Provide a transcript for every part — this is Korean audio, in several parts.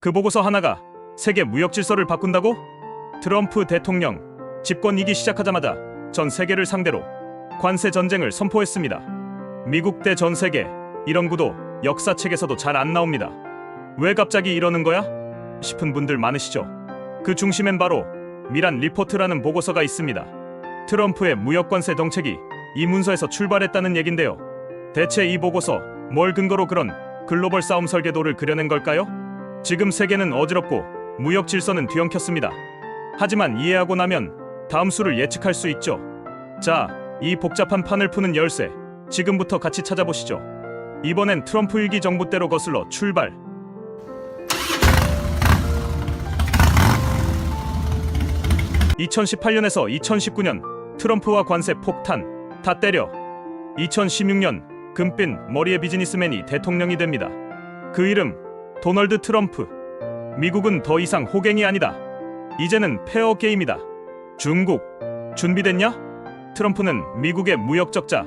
그 보고서 하나가 세계 무역 질서를 바꾼다고? 트럼프 대통령 집권이기 시작하자마자 전 세계를 상대로 관세 전쟁을 선포했습니다. 미국 대 전 세계, 이런 구도 역사책에서도 잘 안 나옵니다. 왜 갑자기 이러는 거야? 싶은 분들 많으시죠? 그 중심엔 바로 미란 리포트라는 보고서가 있습니다. 트럼프의 무역 관세 정책이 이 문서에서 출발했다는 얘긴데요. 대체 이 보고서 뭘 근거로 그런 글로벌 싸움 설계도를 그려낸 걸까요? 지금 세계는 어지럽고 무역 질서는 뒤엉켰습니다. 하지만 이해하고 나면 다음 수를 예측할 수 있죠. 자, 이 복잡한 판을 푸는 열쇠, 지금부터 같이 찾아보시죠. 이번엔 트럼프 1기 정부 때로 거슬러 출발. (2018년에서 2019년) 트럼프와 관세 폭탄 다 때려. 2016년 금빛 머리의 비즈니스맨이 대통령이 됩니다. 그 이름 도널드 트럼프. 미국은 더 이상 호갱이 아니다. 이제는 페어 게임이다. 중국 준비됐냐? 트럼프는 미국의 무역 적자,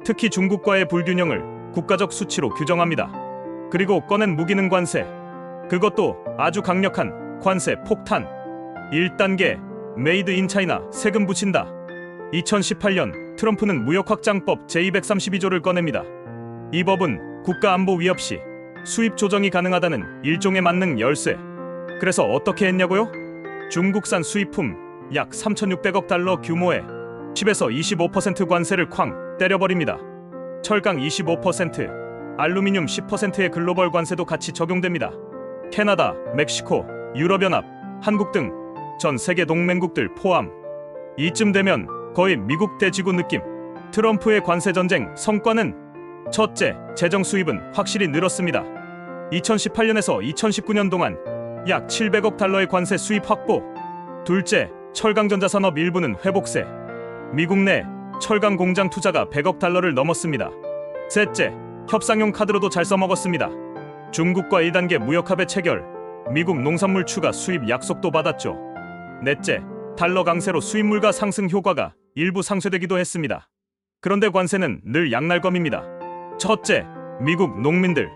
특히 중국과의 불균형을 국가적 수치로 규정합니다. 그리고 꺼낸 무기는 관세. 그것도 아주 강력한 관세 폭탄. 1단계 메이드 인 차이나 세금 붙인다. 2018년 트럼프는 무역확장법 제232조를 꺼냅니다. 이 법은 국가안보 위협 시 수입 조정이 가능하다는 일종의 만능 열쇠. 그래서 어떻게 했냐고요? 중국산 수입품 약 3,600억 달러 규모의 10에서 25% 관세를 쾅 때려버립니다. 철강 25%, 알루미늄 10%의 글로벌 관세도 같이 적용됩니다. 캐나다, 멕시코, 유럽연합, 한국 등 전 세계 동맹국들 포함. 이쯤 되면 거의 미국 대지구 느낌. 트럼프의 관세 전쟁 성과는 첫째, 재정 수입은 확실히 늘었습니다. 2018년에서 2019년 동안 약 700억 달러의 관세 수입 확보. 둘째, 철강전자 산업 일부는 회복세. 미국 내 철강 공장 투자가 100억 달러를 넘었습니다. 셋째, 협상용 카드로도 잘 써먹었습니다. 중국과 1단계 무역합의 체결, 미국 농산물 추가 수입 약속도 받았죠. 넷째, 달러 강세로 수입 물가 상승 효과가 일부 상쇄되기도 했습니다. 그런데 관세는 늘 양날검입니다. 첫째, 미국 농민들.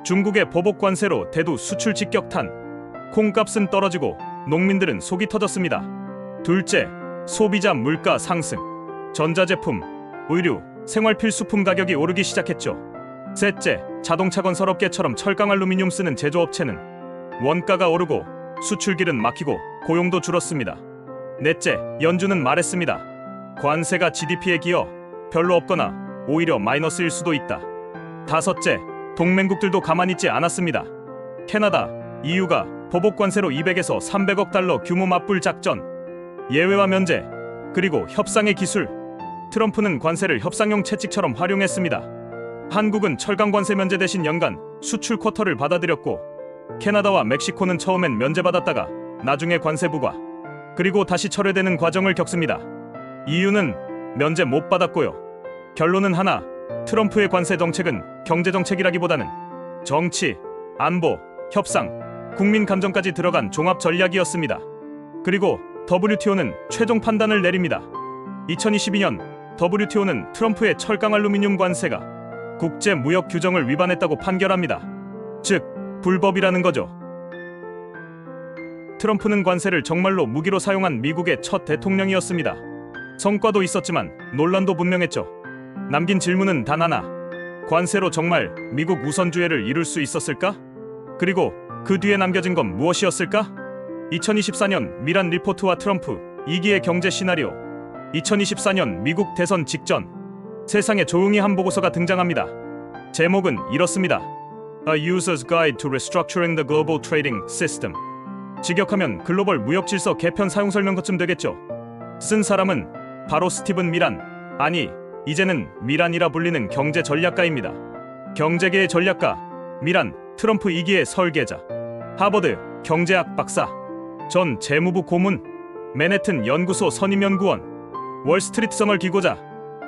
중국의 보복 관세로 대두 수출 직격탄. 콩값은 떨어지고 농민들은 속이 터졌습니다. 둘째, 소비자 물가 상승. 전자제품, 의류, 생활필수품 가격이 오르기 시작했죠. 셋째, 자동차 건설업계처럼 철강 알루미늄 쓰는 제조업체는 원가가 오르고 수출길은 막히고 고용도 줄었습니다. 넷째, 연준은 말했습니다. 관세가 GDP에 기여 별로 없거나 오히려 마이너스일 수도 있다. 다섯째, 동맹국들도 가만히 있지 않았습니다. 캐나다, EU가 보복 관세로 200에서 300억 달러 규모 맞불 작전, 예외와 면제, 그리고 협상의 기술. 트럼프는 관세를 협상용 채찍처럼 활용했습니다. 한국은 철강 관세 면제 대신 연간 수출 쿼터를 받아들였고, 캐나다와 멕시코는 처음엔 면제받았다가 나중에 관세 부과, 그리고 다시 철회되는 과정을 겪습니다. EU는 면제 못 받았고요. 결론은 하나, 트럼프의 관세 정책은 경제 정책이라기보다는 정치, 안보, 협상, 국민 감정까지 들어간 종합 전략이었습니다. 그리고 WTO는 최종 판단을 내립니다. 2022년 WTO는 트럼프의 철강 알루미늄 관세가 국제 무역 규정을 위반했다고 판결합니다. 즉, 불법이라는 거죠. 트럼프는 관세를 정말로 무기로 사용한 미국의 첫 대통령이었습니다. 성과도 있었지만 논란도 분명했죠. 남긴 질문은 단 하나. 관세로 정말 미국 우선주의를 이룰 수 있었을까? 그리고 그 뒤에 남겨진 건 무엇이었을까? 2024년 미란 리포트와 트럼프 2기의 경제 시나리오. 2024년 미국 대선 직전 세상에 조용히 한 보고서가 등장합니다. 제목은 이렇습니다. A User's Guide to Restructuring the Global Trading System. 직역하면 글로벌 무역 질서 개편 사용 설명서쯤 되겠죠. 쓴 사람은 바로 스티븐 미란, 아니 이제는 미란이라 불리는 경제 전략가입니다. 경제계의 전략가 미란, 트럼프 2기의 설계자, 하버드 경제학 박사, 전 재무부 고문, 맨해튼 연구소 선임연구원, 월스트리트저널 기고자,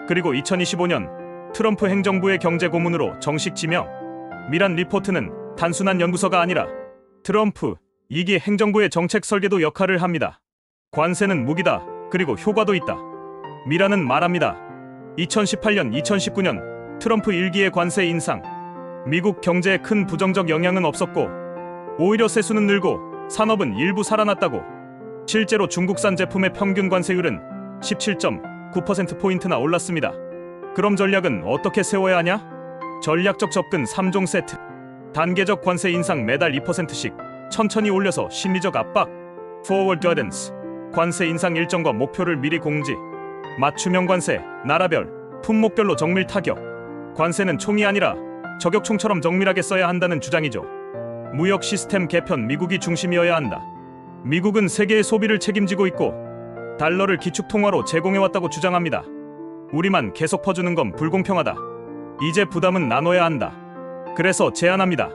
그리고 2025년 트럼프 행정부의 경제 고문으로 정식 지명. 미란 리포트는 단순한 연구서가 아니라 트럼프 2기 행정부의 정책 설계도 역할을 합니다. 관세는 무기다. 그리고 효과도 있다. 미란은 말합니다. 2018년, 2019년 트럼프 1기의 관세 인상, 미국 경제에 큰 부정적 영향은 없었고 오히려 세수는 늘고 산업은 일부 살아났다고. 실제로 중국산 제품의 평균 관세율은 17.9%포인트나 올랐습니다. 그럼 전략은 어떻게 세워야 하냐? 전략적 접근 3종 세트. 단계적 관세 인상 매달 2%씩 천천히 올려서 심리적 압박. Forward Guidance. 관세 인상 일정과 목표를 미리 공지. 맞춤형 관세, 나라별, 품목별로 정밀 타격. 관세는 총이 아니라 저격총처럼 정밀하게 써야 한다는 주장이죠. 무역 시스템 개편. 미국이 중심이어야 한다. 미국은 세계의 소비를 책임지고 있고 달러를 기축통화로 제공해왔다고 주장합니다. 우리만 계속 퍼주는 건 불공평하다. 이제 부담은 나눠야 한다. 그래서 제안합니다.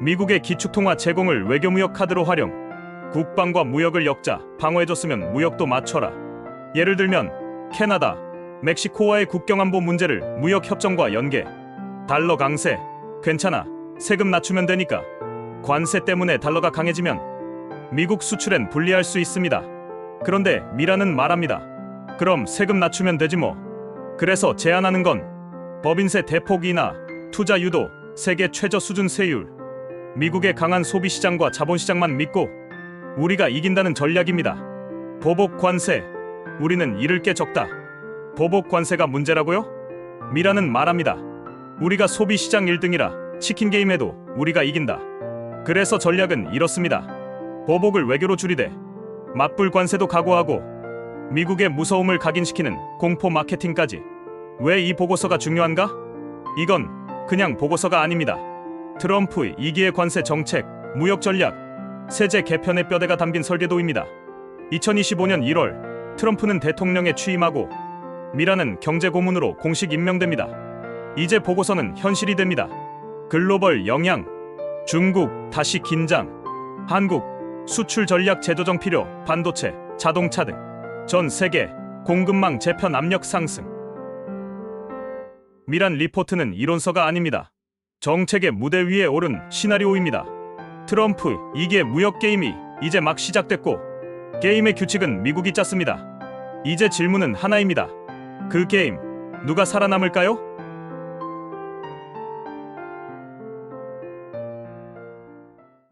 미국의 기축통화 제공을 외교무역 카드로 활용. 국방과 무역을 엮자. 방어해줬으면 무역도 맞춰라. 예를 들면 캐나다, 멕시코와의 국경안보 문제를 무역협정과 연계. 달러 강세 괜찮아. 세금 낮추면 되니까. 관세 때문에 달러가 강해지면 미국 수출엔 불리할 수 있습니다. 그런데 미라는 말합니다. 그럼 세금 낮추면 되지 뭐. 그래서 제안하는 건 법인세 대폭 인하, 투자 유도, 세계 최저 수준 세율. 미국의 강한 소비시장과 자본시장만 믿고 우리가 이긴다는 전략입니다. 보복 관세. 우리는 잃을 게 적다. 보복 관세가 문제라고요? 미라는 말합니다. 우리가 소비시장 1등이라 치킨 게임에도 우리가 이긴다. 그래서 전략은 이렇습니다. 보복을 외교로 줄이되 맞불 관세도 각오하고 미국의 무서움을 각인시키는 공포 마케팅까지. 왜 이 보고서가 중요한가? 이건 그냥 보고서가 아닙니다. 트럼프의 2기의 관세 정책, 무역 전략, 세제 개편의 뼈대가 담긴 설계도입니다. 2025년 1월 트럼프는 대통령에 취임하고 미라는 경제고문으로 공식 임명됩니다. 이제 보고서는 현실이 됩니다. 글로벌 영향, 중국 다시 긴장, 한국 수출 전략 재조정 필요, 반도체, 자동차 등 전 세계 공급망 재편 압력 상승. 미란 리포트는 이론서가 아닙니다. 정책의 무대 위에 오른 시나리오입니다. 트럼프 2기의 무역 게임이 이제 막 시작됐고 게임의 규칙은 미국이 짰습니다. 이제 질문은 하나입니다. 그 게임 누가 살아남을까요?